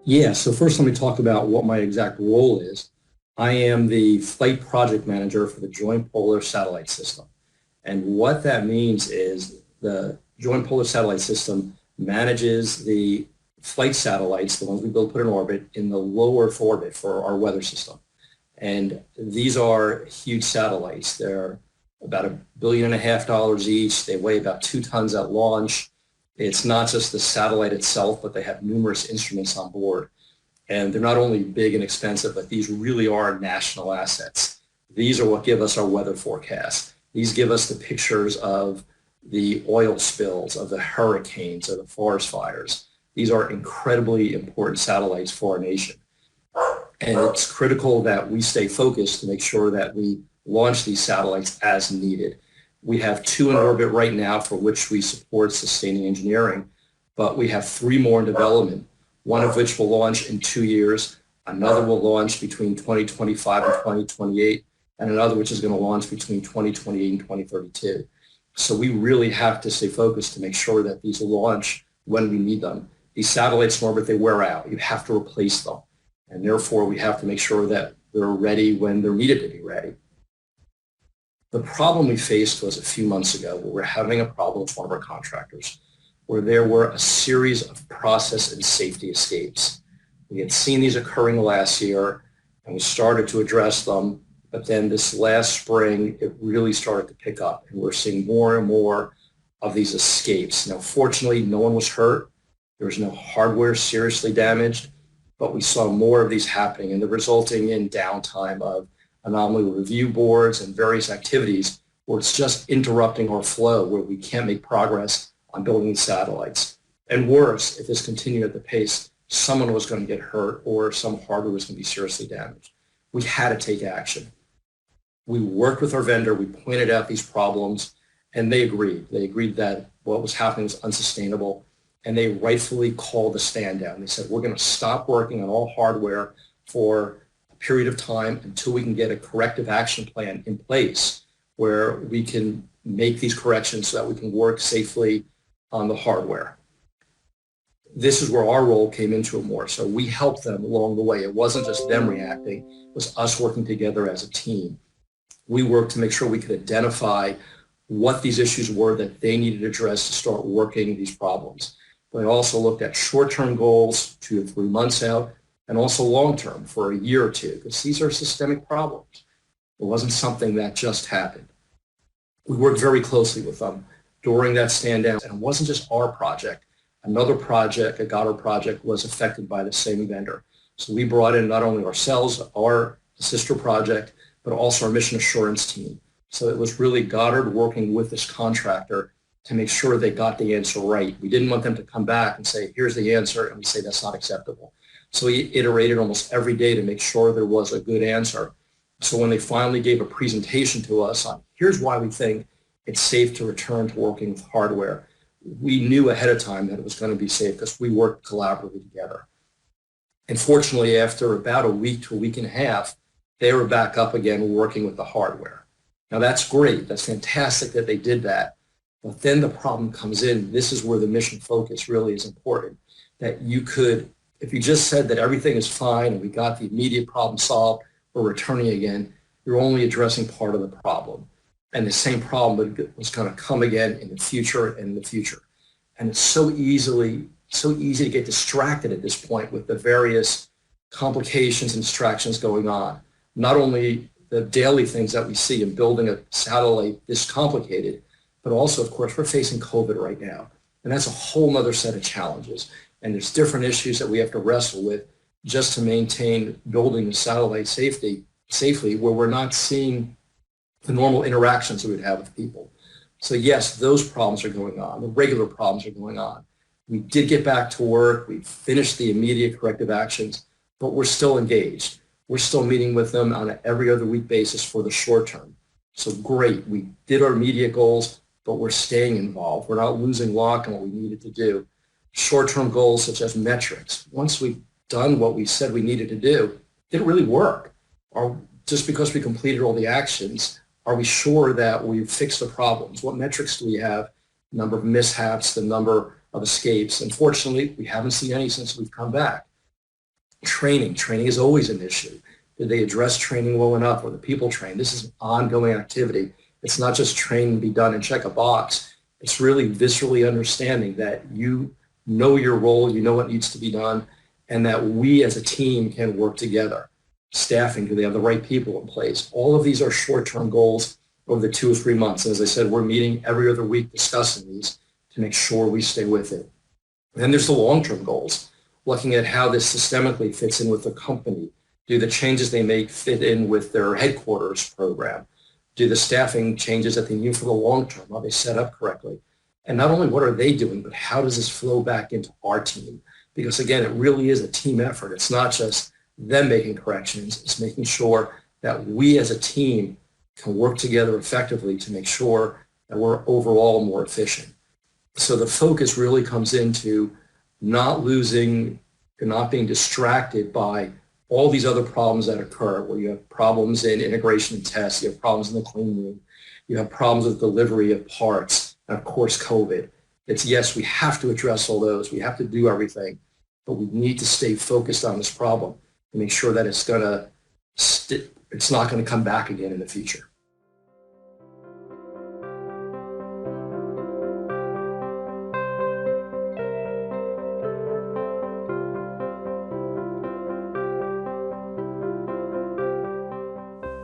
Yeah, so first let me talk about what my exact role is. I am the flight project manager for the Joint Polar Satellite System. And what that means is the Joint Polar Satellite System manages the flight satellites, the ones we build put in orbit, in the low Earth orbit for our weather system. And these are huge satellites. They're about $1.5 billion each. They weigh about 2 tons at launch. It's not just the satellite itself, but they have numerous instruments on board. And they're not only big and expensive, but these really are national assets. These are what give us our weather forecast. These give us the pictures of the oil spills, of the hurricanes, of the forest fires. These are incredibly important satellites for our nation. And it's critical that we stay focused to make sure that we launch these satellites as needed. We have 2 in orbit right now for which we support sustaining engineering, but we have 3 more in development, one of which will launch in 2 years, another will launch between 2025 and 2028, and another which is going to launch between 2028 and 2032. So we really have to stay focused to make sure that these will launch when we need them. These satellites in orbit, they wear out. You have to replace them. And therefore, we have to make sure that they're ready when they're needed to be ready. The problem we faced was a few months ago where we're having a problem with one of our contractors, where there were a series of process and safety escapes. We had seen these occurring last year, and we started to address them, but then this last spring, it really started to pick up, and we're seeing more and more of these escapes. Now, fortunately, no one was hurt. There was no hardware seriously damaged, but we saw more of these happening, and they're resulting in downtime of anomaly review boards and various activities where it's just interrupting our flow, where we can't make progress on building these satellites. And worse, if this continued at the pace, someone was going to get hurt or some hardware was going to be seriously damaged. We had to take action. We worked with our vendor, we pointed out these problems, and they agreed. They agreed that what was happening was unsustainable, and they rightfully called the stand down. They said, we're going to stop working on all hardware for a period of time until we can get a corrective action plan in place where we can make these corrections so that we can work safely on the hardware. This is where our role came into it more. So we helped them along the way. It wasn't just them reacting, it was us working together as a team. We worked to make sure we could identify what these issues were that they needed to address to start working these problems. But I also looked at short-term goals, 2 to 3 months out, and also long-term for a year or two, because these are systemic problems. It wasn't something that just happened. We worked very closely with them during that stand down, and it wasn't just our project. Another project, a Goddard project, was affected by the same vendor. So we brought in not only ourselves, our sister project, but also our mission assurance team. So it was really Goddard working with this contractor to make sure they got the answer right. We didn't want them to come back and say, here's the answer, and we say that's not acceptable. So we iterated almost every day to make sure there was a good answer. So when they finally gave a presentation to us on here's why we think it's safe to return to working with hardware, we knew ahead of time that it was going to be safe because we worked collaboratively together. And fortunately, after about a week to a week and a half, they were back up again working with the hardware. Now that's great. That's fantastic that they did that. But then the problem comes in. This is where the mission focus really is important. That you could, if you just said that everything is fine and we got the immediate problem solved, we're returning again, you're only addressing part of the problem. And the same problem was going to come again in the future and in the future. And it's so easy to get distracted at this point with the various complications and distractions going on. Not only the daily things that we see in building a satellite this complicated, but also, of course, we're facing COVID right now. And that's a whole other set of challenges. And there's different issues that we have to wrestle with just to maintain building the satellite safely, where we're not seeing the normal interactions that we'd have with people. So yes, those problems are going on. The regular problems are going on. We did get back to work. We finished the immediate corrective actions, but we're still engaged. We're still meeting with them on an every other week basis for the short term. So great, we did our immediate goals, but we're staying involved. We're not losing lock on what we needed to do. Short-term goals such as metrics. Once we've done what we said we needed to do, did it really work? Or just because we completed all the actions, are we sure that we've fixed the problems? What metrics do we have? Number of mishaps, the number of escapes. Unfortunately, we haven't seen any since we've come back. Training is always an issue. Did they address training well enough? Or the people trained? This is an ongoing activity. It's not just train and be done and check a box. It's really viscerally understanding that you know your role, you know what needs to be done, and that we as a team can work together. Staffing, do they have the right people in place? All of these are short-term goals over the 2 or 3 months. As I said, we're meeting every other week discussing these to make sure we stay with it. And then there's the long-term goals, looking at how this systemically fits in with the company. Do the changes they make fit in with their headquarters program? Do the staffing changes that they need for the long term, are they set up correctly? And not only what are they doing, but how does this flow back into our team? Because again, it really is a team effort. It's not just them making corrections, it's making sure that we as a team can work together effectively to make sure that we're overall more efficient. So the focus really comes into not losing and not being distracted by all these other problems that occur, where you have problems in integration and tests, you have problems in the clean room, you have problems with delivery of parts, and of course COVID. It's yes, we have to address all those, we have to do everything, but we need to stay focused on this problem and make sure that it's not going to come back again in the future.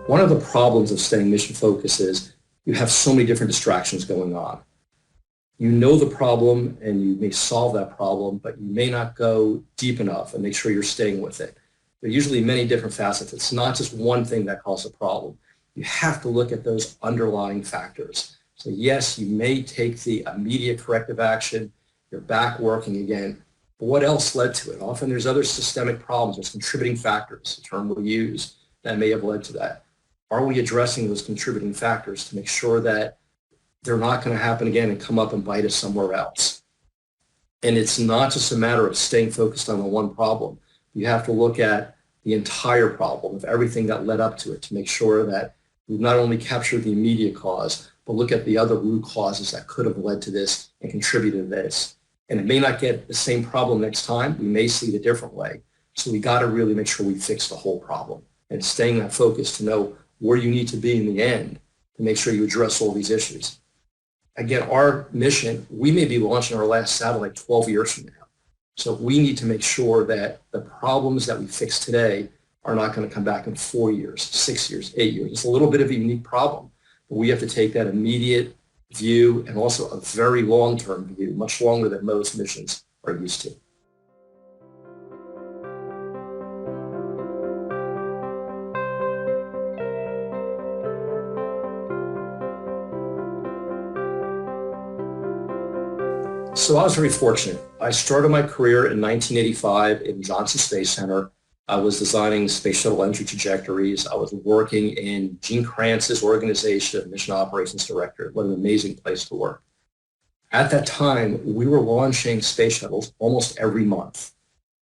One of the problems of staying mission focused is you have so many different distractions going on. You know the problem and you may solve that problem, but you may not go deep enough and make sure you're staying with it. There are usually many different facets. It's not just one thing that causes a problem. You have to look at those underlying factors. So yes, you may take the immediate corrective action, you're back working again, but what else led to it? Often there's other systemic problems, there's contributing factors, the term we use, that may have led to that. Are we addressing those contributing factors to make sure that they're not going to happen again and come up and bite us somewhere else? And it's not just a matter of staying focused on the one problem. You have to look at the entire problem of everything that led up to it to make sure that we've not only captured the immediate cause, but look at the other root causes that could have led to this and contributed to this. And it may not get the same problem next time. We may see it a different way. So we got to really make sure we fix the whole problem and staying that focus to know where you need to be in the end to make sure you address all these issues. Again, our mission, we may be launching our last satellite 12 years from now. So we need to make sure that the problems that we fix today are not going to come back in 4 years, 6 years, 8 years. It's a little bit of a unique problem, but we have to take that immediate view and also a very long-term view, much longer than most missions are used to. So I was very fortunate. I started my career in 1985 in Johnson Space Center. I was designing space shuttle entry trajectories. I was working in Gene Kranz's organization, Mission Operations Director. What an amazing place to work. At that time, we were launching space shuttles almost every month.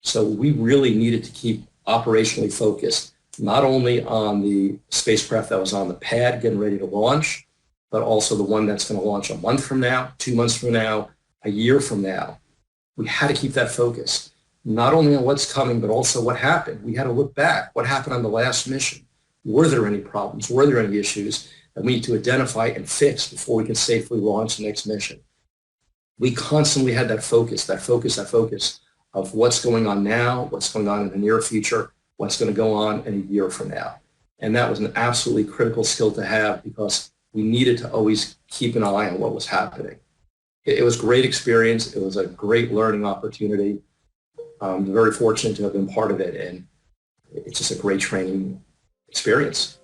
So we really needed to keep operationally focused, not only on the spacecraft that was on the pad getting ready to launch, but also the one that's going to launch a month from now, 2 months from now, a year from now. We had to keep that focus, not only on what's coming, but also what happened. We had to look back. What happened on the last mission? Were there any problems? Were there any issues that we need to identify and fix before we can safely launch the next mission? We constantly had that focus of what's going on now, what's going on in the near future, what's going to go on in a year from now. And that was an absolutely critical skill to have because we needed to always keep an eye on what was happening. It was a great experience. It was a great learning opportunity. I'm very fortunate to have been part of it, and it's just a great training experience.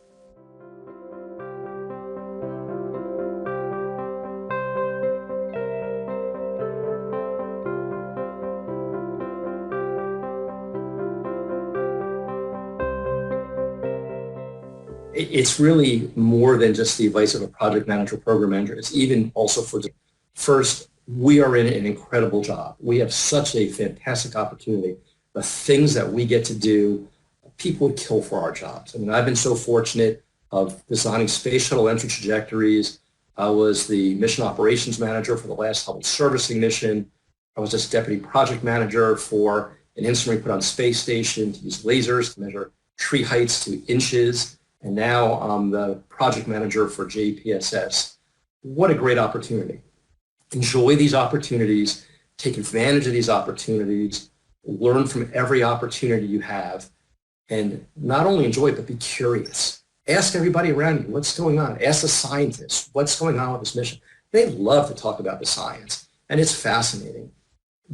It's really more than just the advice of a project manager, program manager. It's even also for the first, we are in an incredible job. We have such a fantastic opportunity. The things that we get to do, people would kill for our jobs. I mean, I've been so fortunate of designing space shuttle entry trajectories. I was the mission operations manager for the last Hubble servicing mission. I was just deputy project manager for an instrument put on space station to use lasers to measure tree heights to inches. And now I'm the project manager for JPSS. What a great opportunity. Enjoy these opportunities, take advantage of these opportunities, learn from every opportunity you have, and not only enjoy it, but be curious. Ask everybody around you, what's going on? Ask the scientists, what's going on with this mission? They love to talk about the science, and it's fascinating.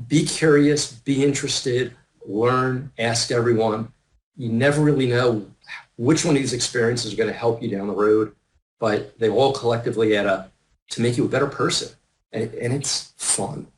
Be curious, be interested, learn, ask everyone. You never really know which one of these experiences are going to help you down the road, but they all collectively add up to make you a better person, and it's fun.